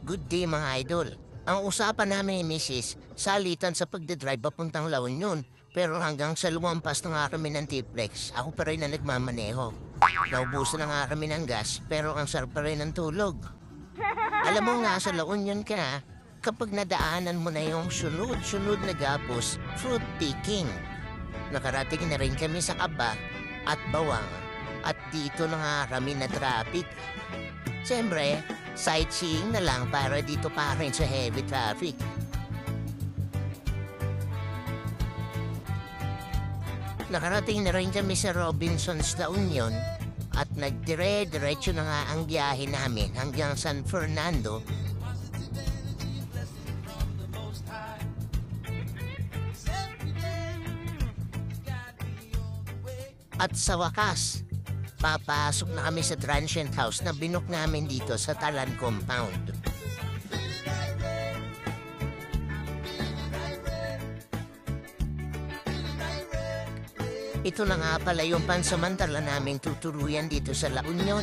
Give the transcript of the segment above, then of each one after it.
Good day mga idol. Ang usapan namin ni Mrs. Salitan sa pagdadrive papuntang La Union. Pero hanggang sa lumampas na nga kami ng T-Flex, ako pa rin na nagmamaneho. Naubusan na nga kami ng gas, pero ang sarap pa rin ng tulog. Alam mo nga sa La Union ka, kapag nadaanan mo na yung sunod-sunod na gapos, fruit picking. Nakarating na rin kami sa Kaba at Bawang. At dito na nga kami na traffic. Siyempre, sightseeing na lang para dito pa rin sa heavy traffic. Nakarating na rin kami sa Robinsons La Union at nagdire-diretso na nga ang biyahe namin hanggang San Fernando. At sa wakas, papasok na kami sa transient house na binook namin dito sa Talan Compound. Ito na nga pala yung pansamantala naming tuturuyan dito sa La Union.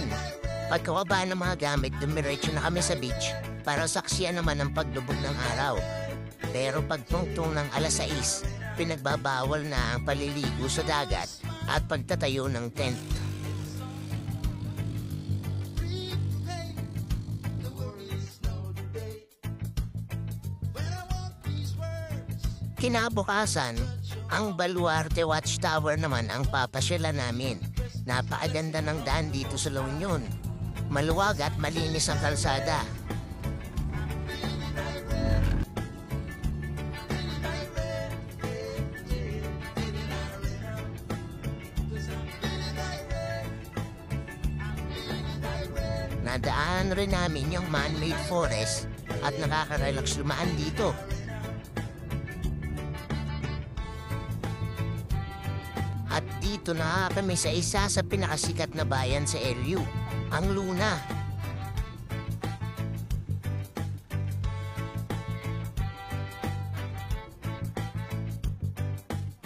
Pagkawaba ng mga gamit, dumiretso na kami sa beach para saksiyan naman ang paglubog ng araw. Pero pagtungtong ng alas 6, pinagbabawal na ang paliligo sa dagat at pagtatayo ng tent. Kinabukasan, ang Baluarte Watchtower naman ang papasyalan namin. Napakaganda ng daan dito sa La Union. Maluwag at malinis ang kalsada. Nadaan rin namin yung man-made forest at nakaka-relax lumaan dito. At dito na kami sa isa sa pinakasikat na bayan sa LU, ang Luna.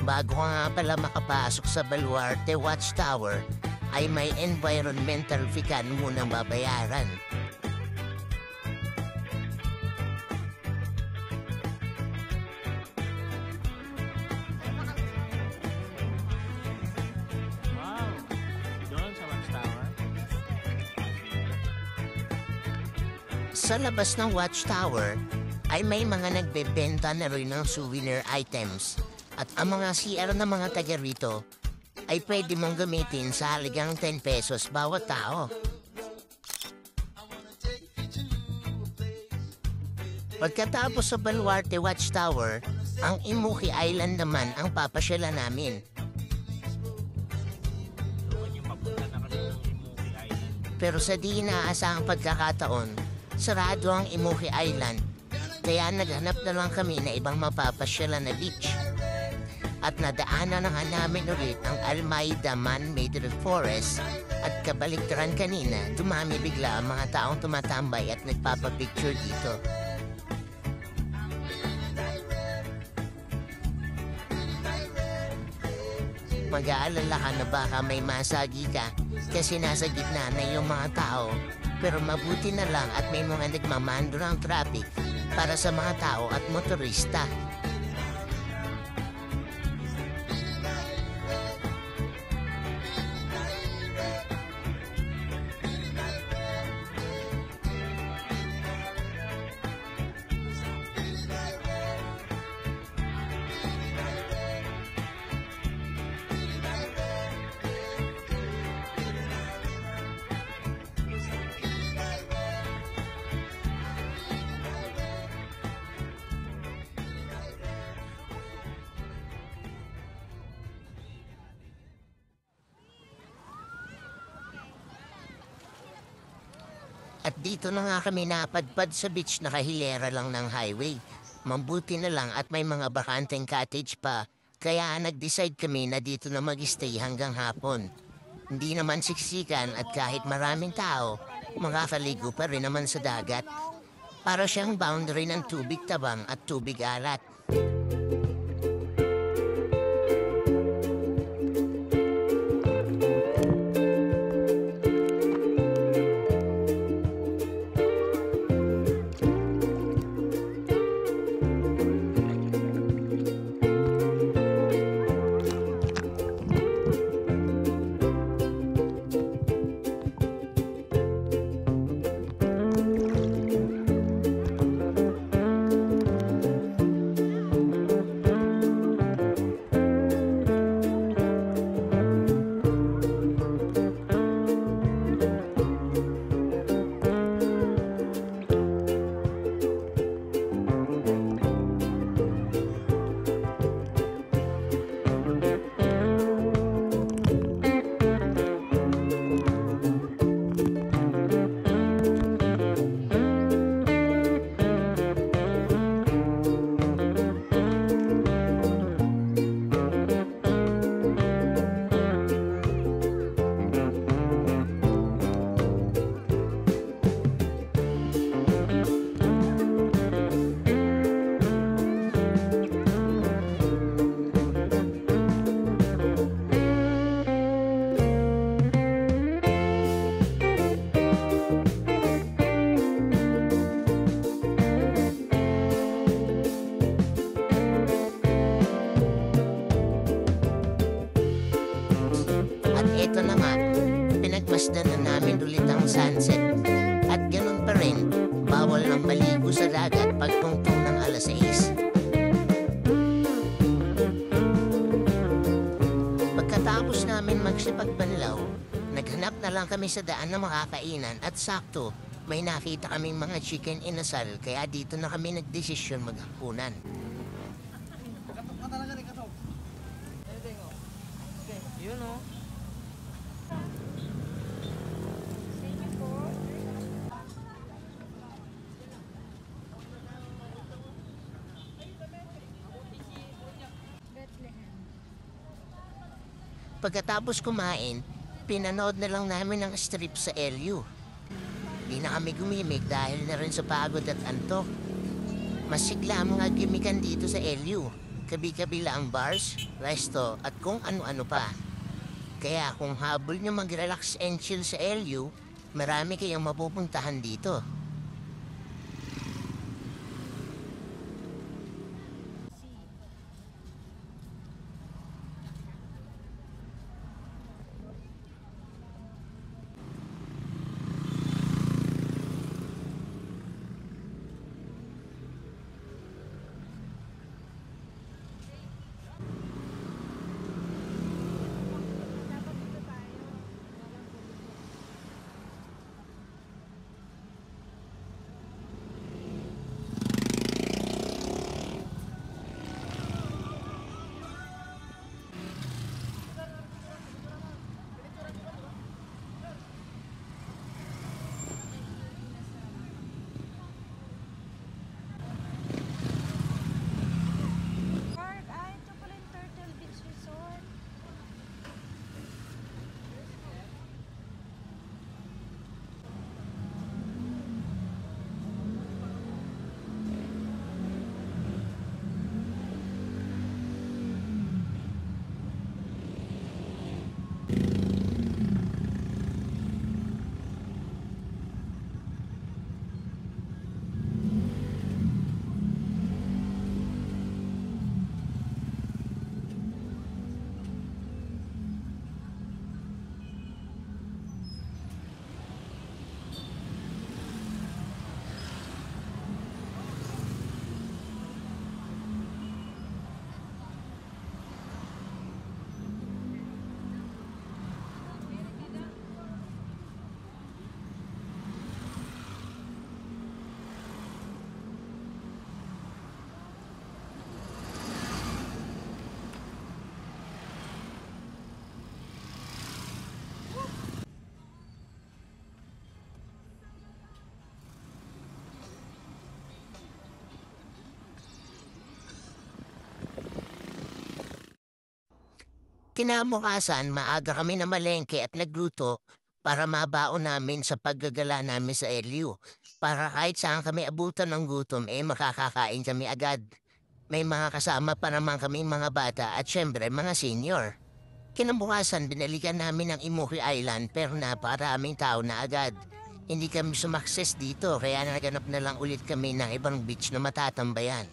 Bago nga pala makapasok sa Baluarte Watchtower, ay may environmental fee ka munang babayaran. Sa labas ng Watchtower ay may mga nagbebenta na rin ng souvenir items at ang mga CR na mga taga rito ay pwede mong gamitin sa halagang 10 pesos bawat tao. Pagkatapos sa Baluarte Watchtower, ang Imuki Island naman ang papasyalan namin. Pero sa di inaasahang pagkakataon, sarado ang Imuki Island, kaya naghanap na lang kami na ibang mapapasyalan na beach. At nadaanan na nga namin ulit ang Almeida Man-Made Forest at kabaliktaran kanina, dumami bigla ang mga taong tumatambay at nagpapapicture dito. Mag-aalala ka na baka may masagi ka kasi nasa gitna na yung mga tao. Pero mabuti na lang at may mga nagmamando ng traffic para sa mga tao at motorista. At dito na nga kami napadpad sa beach na kahilera lang ng highway. Mabuti na lang at may mga bakanteng cottage pa, kaya nag-decide kami na dito na mag-stay hanggang hapon. Hindi naman siksikan at kahit maraming tao, makakaligo pa rin naman sa dagat. Para siyang boundary ng tubig tabang at tubig alat. pa rin, bawal ang maligo sa dagat pagtungtong ng alas 6. Pagkatapos namin magsipagbanlaw, naghanap na lang kami sa daan ng makakainan at sakto, may nakita kaming mga chicken inasal kaya dito na kami nagdesisyon maghapunan. Yun o. Pagkatapos kumain, pinanood na lang namin ang strip sa LU. Di na kami gumimik dahil na rin sa pagod at antok. Masigla ang mga gimikan dito sa LU. Kabi-kabila ang bars, resto at kung ano-ano pa. Kaya kung habol nyo mag-relax and chill sa LU, marami kayong mapupuntahan dito. Ito pala yung Turtle Beach Resort. Kinabukasan, maaga kami na malengke at nagluto para mabaon namin sa paggagala namin sa LU. Para kahit saan kami abutan ng gutom, makakakain kami agad. May mga kasama pa naman kami mga bata at syempre mga senior. Kinabukasan, binalikan namin ang Imuki Island pero napakaraming tao na agad. Hindi kami sumakses dito kaya naganap na lang ulit kami ng ibang beach na matatambayan.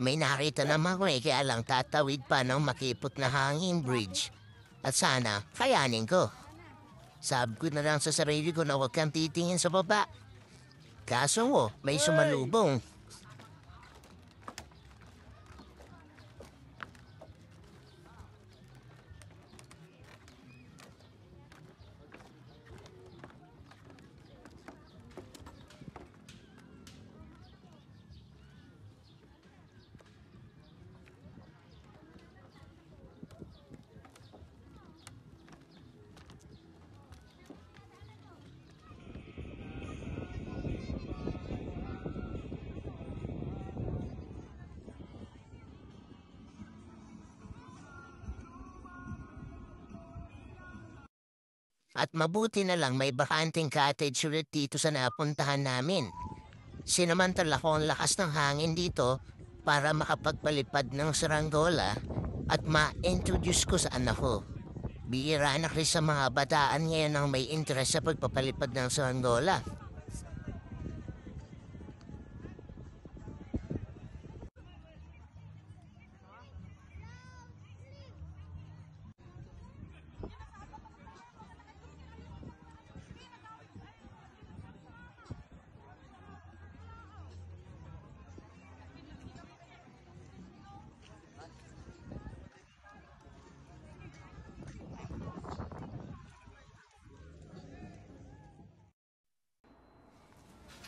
May nakita naman ko kaya lang tatawid pa ng makipot na hanging bridge. At sana, kayanin ko. Sabi ko na lang sa sarili ko na huwag kang titingin sa baba. Kaso mo, may sumalubong. At mabuti na lang may bakanting cottage ulit dito sa napuntahan namin. Sinamantala ko ang lakas ng hangin dito para makapagpalipad ng saranggola at ma-introduce ko sa anak ko. Bihira na rin sa mga bataan ngayon ang may interest sa pagpapalipad ng saranggola.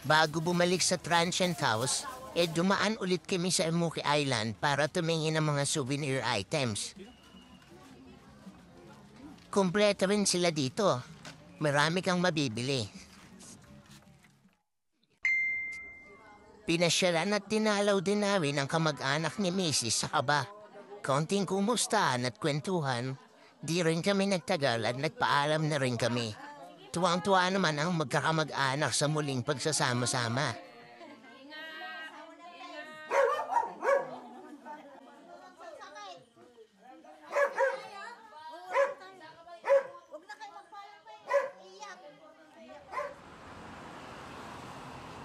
Bago bumalik sa transient house, dumaan ulit kami sa Emuki Island para tumingin ng mga souvenir items. Kumpleto rin sila dito. Marami kang mabibili. Pinasyalan at dinalaw din namin ang kamag-anak ni Mrs. sa kaba. Konting kumustahan at kwentuhan, di rin kami nagtagal at nagpaalam na rin kami. Tuwang-tuwa naman ang magkakamag-anak sa muling pagsasama-sama.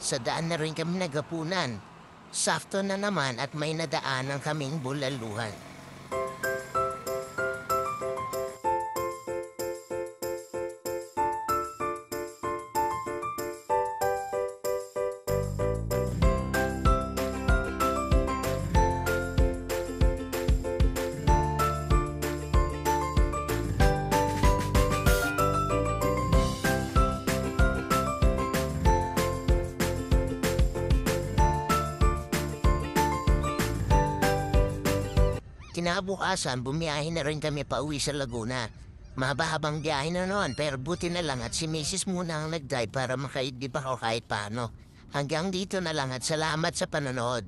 Sa daan na rin kami nagapunan. Sakto na naman at may nadaanan kaming bulaluhan. Kinabukasan, bumiyahe na rin kami pauwi sa Laguna. Mahaba-habang biyahe na noon pero buti na lang at si Mrs. muna ang nag-drive para makaidlip ako kahit paano. Hanggang dito na lang at salamat sa panonood.